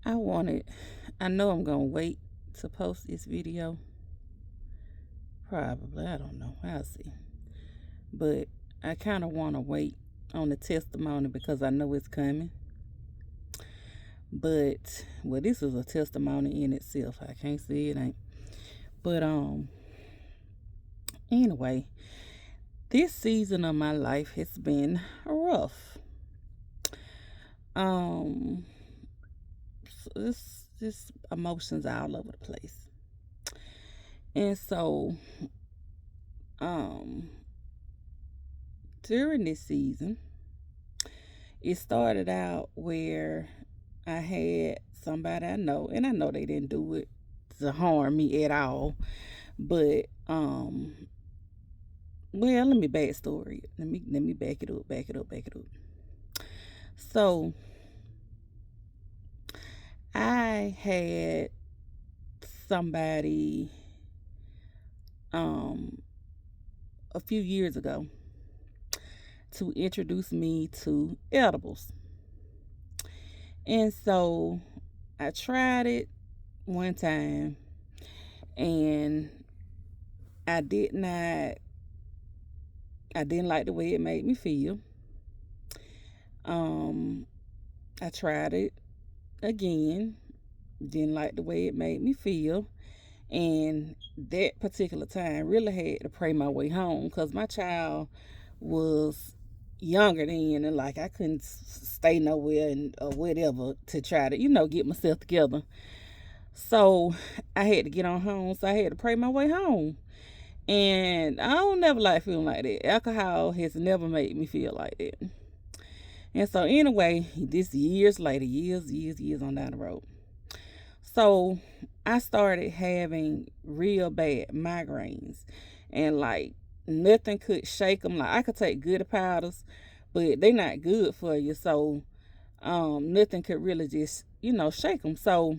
I wanted, I know I'm going to wait to post this video. Probably, I don't know. I'll see. But I kind of want to wait on the testimony because I know it's coming. But, well, this is a testimony in itself. I can't say it ain't. But, anyway, this season of my life has been rough. Um, this emotions all over the place. And so, um, during this season, it started out where I had somebody I know, and I know they didn't do it to harm me at all, but well, let me backstory it. Let me back it up. So I had somebody um a few years ago to introduce me to edibles. And so I tried it one time and I did not I didn't like the way it made me feel. Um I tried it again, didn't like the way it made me feel. And that particular time really had to pray my way home because my child was younger then, and like I couldn't stay nowhere and or whatever to try to get myself together. So I had to get on home, so I had to pray my way home. And I don't never like feeling like that. Alcohol has never made me feel like that. And so anyway, this years later, years on down the road. So I started having real bad migraines, and like nothing could shake them. Like I could take good powders, but they not good for you. So nothing could really just shake them. So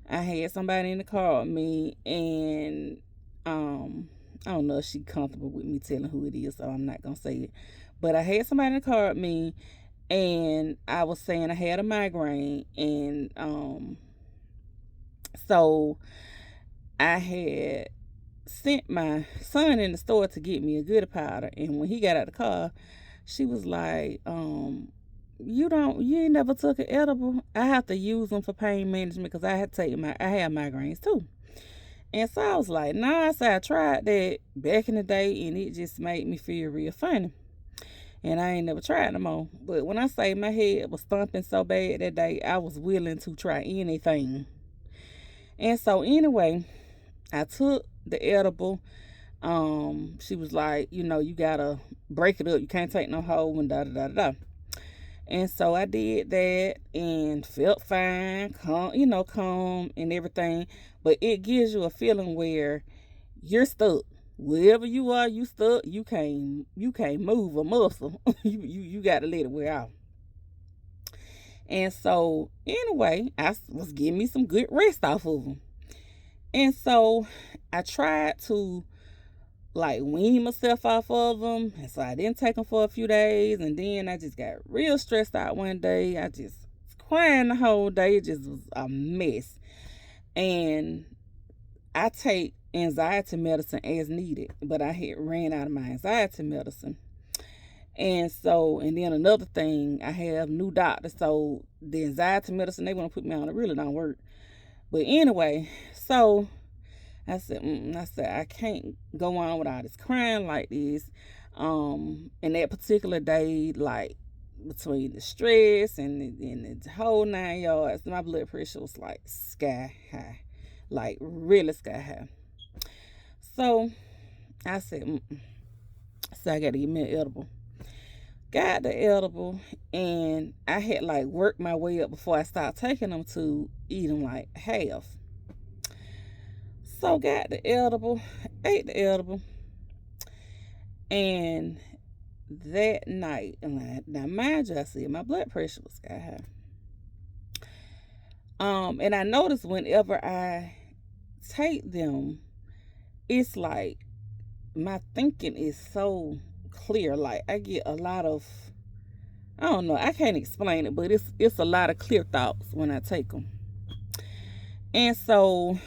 I had somebody in the car with me, and I don't know if she's comfortable with me telling who it is, so I'm not gonna say it. But I had somebody in the car with me, and I was saying I had a migraine, and so I had sent my son in the store to get me a good powder, and when he got out of the car, she was like, you ain't never took an edible. I have to use them for pain management because I have migraines too. And so I was like, nah, I said I tried that back in the day and it just made me feel real funny. And I ain't never tried no more. But when I say my head was thumping so bad that day, I was willing to try anything. And so anyway, I took the edible. She was like, you gotta break it up. You can't take no whole and da da da da. And so I did that and felt fine, calm and everything. But it gives you a feeling where you're stuck. Wherever you are, you stuck. You can't move a muscle. you gotta let it wear out. And so anyway, I was getting me some good rest off of them. And so I tried to like wean myself off of them. And so I didn't take them for a few days. And then I just got real stressed out one day. I just was crying the whole day. It just was a mess. And I take anxiety medicine as needed, but I had ran out of my anxiety medicine. And so, and then another thing, I have new doctors. So the anxiety medicine they want to put me on, it really don't work. But anyway, so I said, I can't go on with all this crying like this. And that particular day, like between the stress and the whole 9 yards, my blood pressure was like sky high, like really sky high. So I said, so I got to get me an edible. Got the edible, and I had like worked my way up before I started taking them to eat them like half. So got the edible, ate the edible, and that night, now mind you, I said my blood pressure was sky high. And I noticed whenever I take them, it's like my thinking is so clear. Like I get a lot of I don't know. I can't explain it, but it's a lot of clear thoughts when I take them. And so,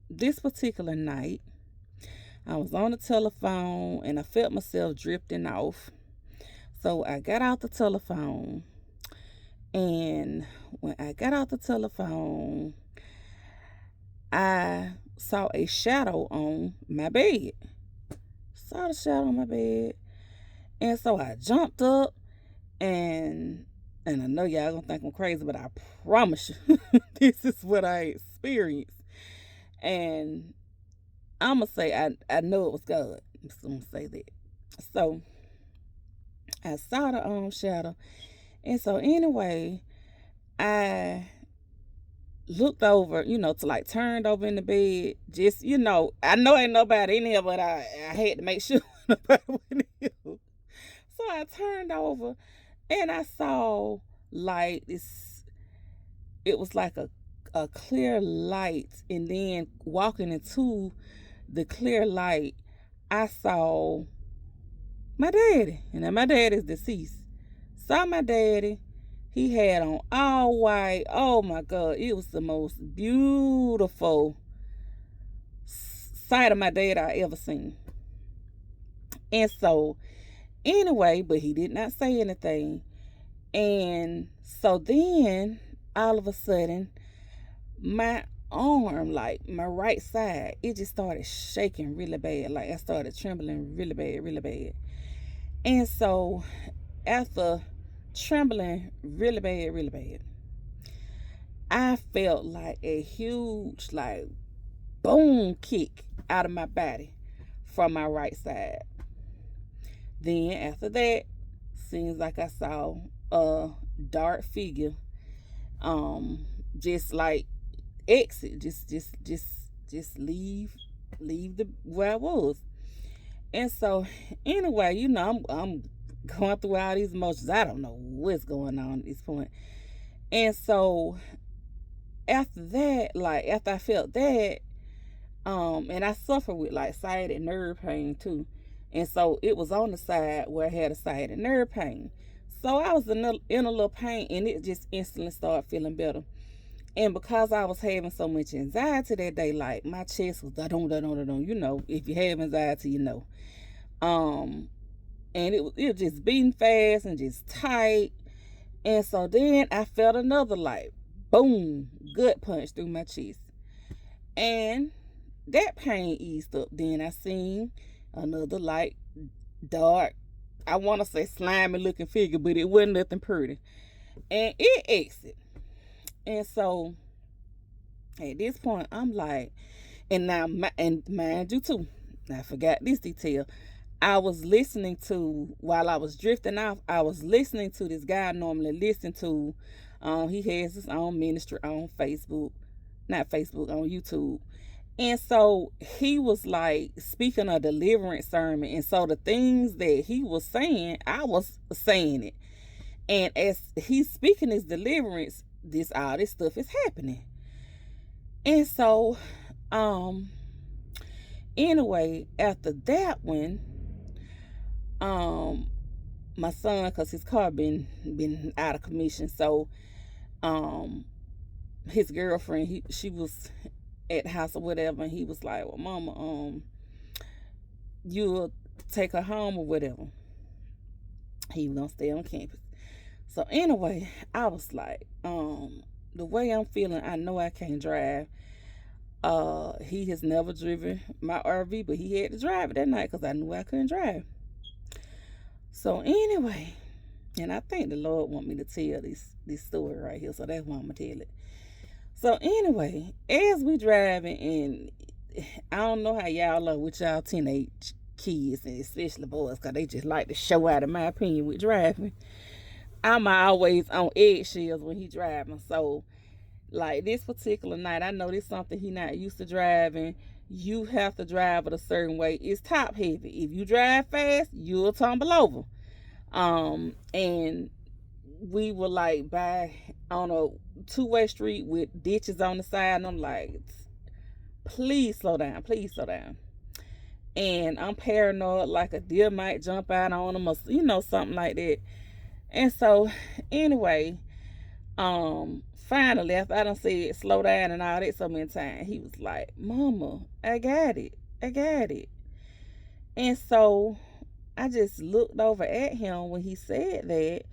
this particular night, I was on the telephone and I felt myself drifting off. So I got out the telephone, and when I got out the telephone, I saw a shadow on my bed. Saw the shadow on my bed. And so I jumped up, and I know y'all gonna think I'm crazy, but I promise you, this is what I experienced. And I'm gonna say I know it was God. I'm gonna say that. So I saw the shadow, and so anyway, I looked over, to like turned over in the bed. Just I know ain't nobody in here, but I had to make sure nobody was in here. So I turned over, and I saw like this. It was like a clear light, and then walking into the clear light, I saw my daddy, and then my daddy's deceased. Saw my daddy. He had on all white. Oh my God, it was the most beautiful sight of my dad I ever seen. And so, anyway, but he did not say anything. And so then, all of a sudden, my arm, like my right side, it just started shaking really bad. Like I started trembling really bad, really bad. And so after trembling really bad, really bad, I felt like a huge, like, boom kick out of my body from my right side. Then after that, seems like I saw a dark figure, just like exit, just leave the where I was. And so anyway, I'm going through all these emotions. I don't know what's going on at this point. And so after that, like after I felt that, and I suffer with like sciatic nerve pain too. And so it was on the side where I had a sciatic nerve pain. So I was in a little pain, and it just instantly started feeling better. And because I was having so much anxiety that day, like my chest was da-dum, da-dum, da-dum. If you have anxiety, and it was just beating fast and just tight. And so then I felt another like boom gut punch through my chest, and that pain eased up. Then I seen another like dark, I want to say slimy looking figure, but it wasn't nothing pretty, and it exited. And so at this point, I'm like, and now, and mind you too, I forgot this detail. I was listening to, while I was drifting off, I was listening to this guy I normally listen to. He has his own ministry on Facebook, not Facebook, on YouTube. And so he was like speaking a deliverance sermon. And so the things that he was saying, I was saying it. And as he's speaking his deliverance, all this stuff is happening. And so, anyway, after that one, my son, because his car been out of commission, so his girlfriend, she was at the house or whatever, and he was like, well, mama, you'll take her home or whatever. He was gonna stay on campus. So anyway, I was like, the way I'm feeling, I know I can't drive. He has never driven my RV, but he had to drive it that night because I knew I couldn't drive. So anyway, and I think the Lord want me to tell this story right here, so that's why I'm gonna tell it. So anyway, as we driving, and I don't know how y'all are with y'all teenage kids, and especially boys, because they just like to show out, in my opinion, with driving. I'm always on eggshells when he driving. So like this particular night, I know this is something he not used to driving. You have to drive it a certain way. It's top heavy. If you drive fast, you'll tumble over. And we were like on a two-way street with ditches on the side, and I'm like, please slow down, please slow down. And I'm paranoid, like a deer might jump out on him, or something like that. And so, anyway, finally, after I done said slow down and all that so many times, he was like, Mama, I got it. I got it. And so I just looked over at him when he said that,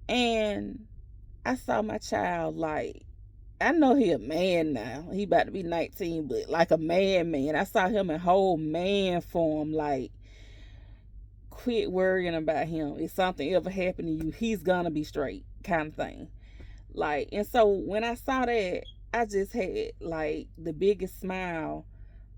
and I saw my child like, I know he a man now. He about to be 19, but like a man. I saw him in whole man form, like, quit worrying about him. If something ever happened to you, he's gonna be straight, kind of thing. Like, and so when I saw that, I just had like the biggest smile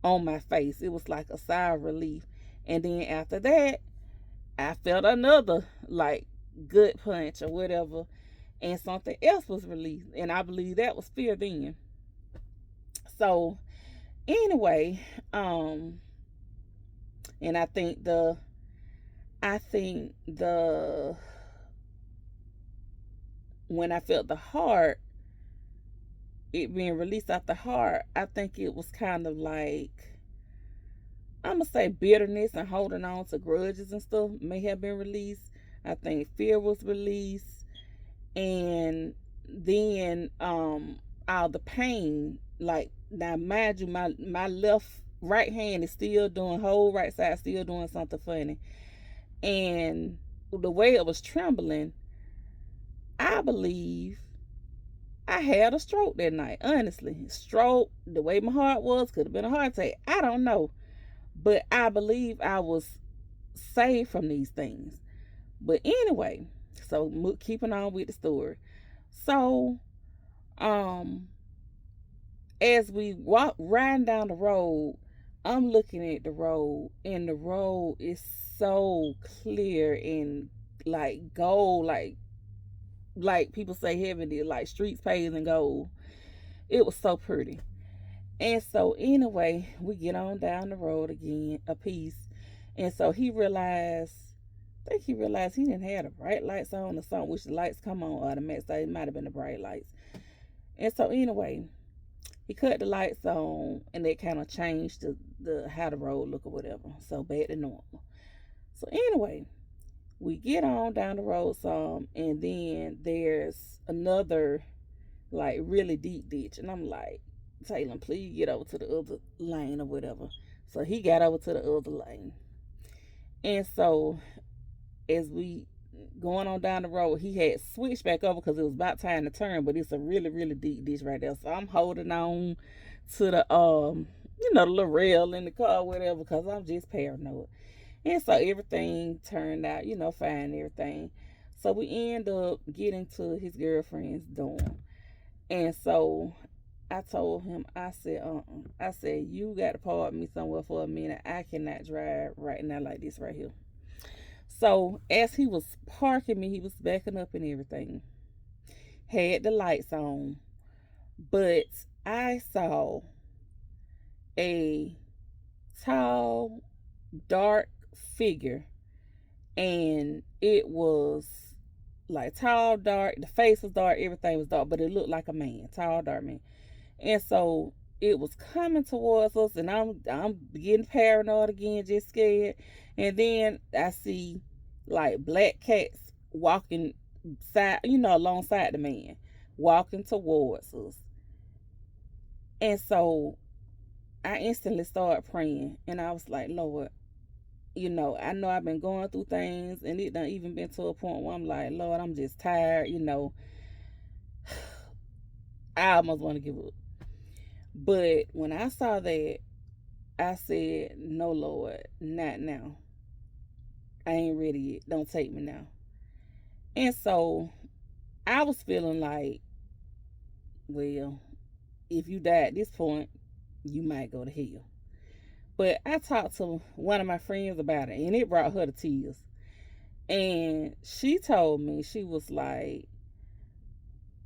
on my face. It was like a sigh of relief. And then after that, I felt another like good punch or whatever, and something else was released. And I believe that was fear then. So anyway, and I think the when I felt the heart, it being released out the heart, I think it was kind of like, I'm gonna say bitterness and holding on to grudges and stuff may have been released. I think fear was released, and then all the pain. Like, now, mind you, my left right hand is still doing, whole right side still doing something funny, and the way it was trembling, I believe I had a stroke that night. Honestly, stroke. The way my heart was, could have been a heart attack. I don't know, but I believe I was saved from these things. But anyway, so keeping on with the story. So, um, as we walk riding down the road, I'm looking at the road, and the road is so clear and like gold, like people say heaven did, like streets paved in gold. It was so pretty. And so anyway, we get on down the road again a piece. And so I think he realized he didn't have the bright lights on or something, which the lights come on automatic, so it might have been the bright lights. And so anyway, he cut the lights on, and that kind of changed the how the road look or whatever. So back to normal. So anyway, we get on down the road some, and then there's another like really deep ditch, and I'm like, Taylor, please get over to the other lane or whatever. So he got over to the other lane, and so as we going on down the road, he had switched back over because it was about time to turn, but it's a really really deep ditch right there. So I'm holding on to the the little rail in the car or whatever, because I'm just paranoid. And so everything turned out, fine and everything. So we end up getting to his girlfriend's dorm. And so I told him, I said, I said, you got to park me somewhere for a minute. I cannot drive right now like this right here. So as he was parking me, he was backing up and everything. Had the lights on. But I saw a tall, dark figure, and it was like tall, dark. The face was dark, everything was dark, but it looked like a man, tall, dark man. And so it was coming towards us, and I'm getting paranoid again, just scared. And then I see like black cats walking alongside the man, walking towards us. And so I instantly started praying, and I was like, Lord, I know I've been going through things, and it done even been to a point where I'm like, Lord, I'm just tired. I almost want to give up. But when I saw that, I said, no, Lord, not now. I ain't ready yet. Don't take me now. And so I was feeling like, well, if you die at this point, you might go to hell. But I talked to one of my friends about it, and it brought her to tears. And she told me, she was like,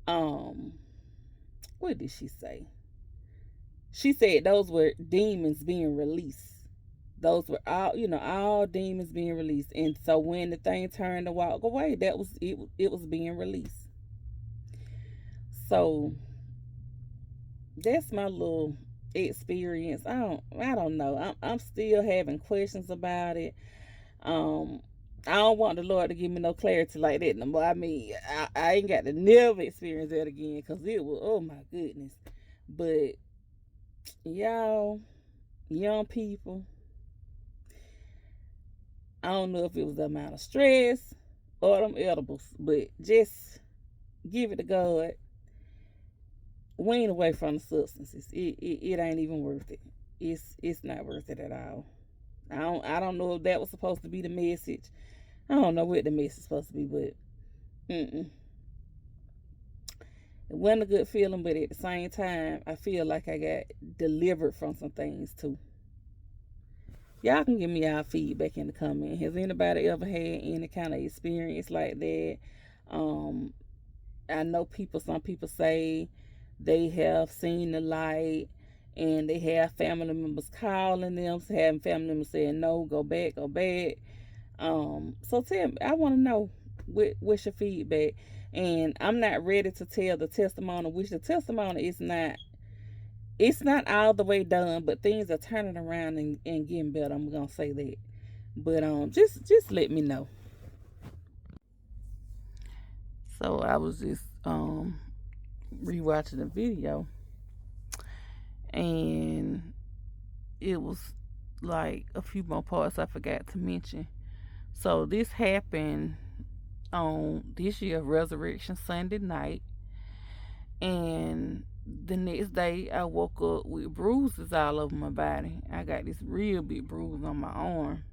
um, what did she say? She said those were demons being released. Those were all demons being released. And so when the thing turned to walk away, that was it. It was being released. So that's my little experience. I don't know. I'm still having questions about it. Um, I don't want the Lord to give me no clarity like that no more. I mean, I ain't got to never experience that again because it was, oh my goodness. But y'all, young people, I don't know if it was the amount of stress or them edibles, but just give it to God. Wean away from the substances. It ain't even worth it. It's not worth it at all. I don't know if that was supposed to be the message. I don't know what the message is supposed to be, but it wasn't a good feeling. But at the same time, I feel like I got delivered from some things too. Y'all can give me y'all feedback in the comment. Has anybody ever had any kind of experience like that? Um, I know some people say they have seen the light and they have family members calling them, having family members saying, no, go back, go back. So tell me, I want to know what's your feedback. And I'm not ready to tell the testimony, which the testimony is not, it's not all the way done, but things are turning around and getting better. I'm gonna say that. But just let me know. So I was just rewatching the video, and it was like a few more parts I forgot to mention. So this happened on this year Resurrection Sunday night, and the next day I woke up with bruises all over my body. I got this real big bruise on my arm.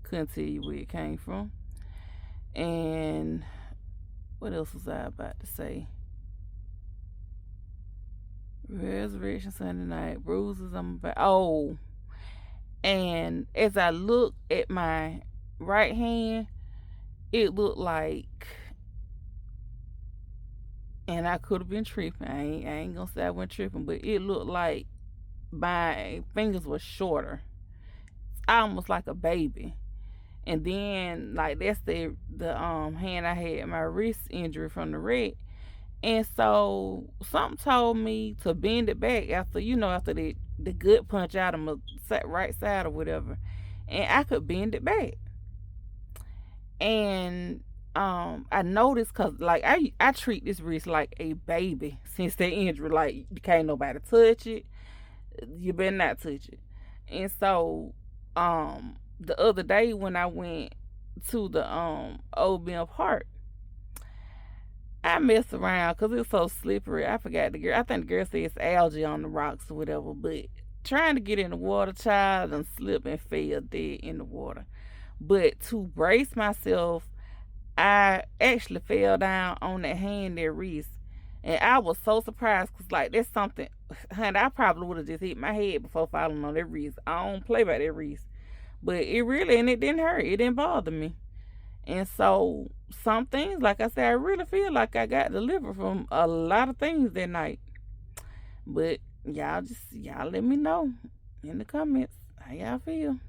Couldn't tell you where it came from. And what else was I about to say? Resurrection Sunday night, bruises on my back. Oh, and as I looked at my right hand, it looked like, and I could have been tripping. I ain't gonna say I went tripping, but it looked like my fingers were shorter, almost like a baby. And then like that's the hand I had my wrist injury from the wreck. And so something told me to bend it back after the good punch out of my right side or whatever, and I could bend it back. And I noticed because like I treat this wrist like a baby since that injury. Like can't nobody touch it. You better not touch it. And so the other day when I went to the Old Mill Park, I messed around because it's so slippery. I forgot the girl. I think the girl said it's algae on the rocks or whatever. But trying to get in the water, child, and slip and fell dead in the water. But to brace myself, I actually fell down on that hand, that wrist. And I was so surprised because, like, that's something, honey, I probably would have just hit my head before falling on that wrist. I don't play by that wrist. But it didn't hurt. It didn't bother me. And so some things, like I said, I really feel like I got delivered from a lot of things that night. But y'all let me know in the comments how y'all feel.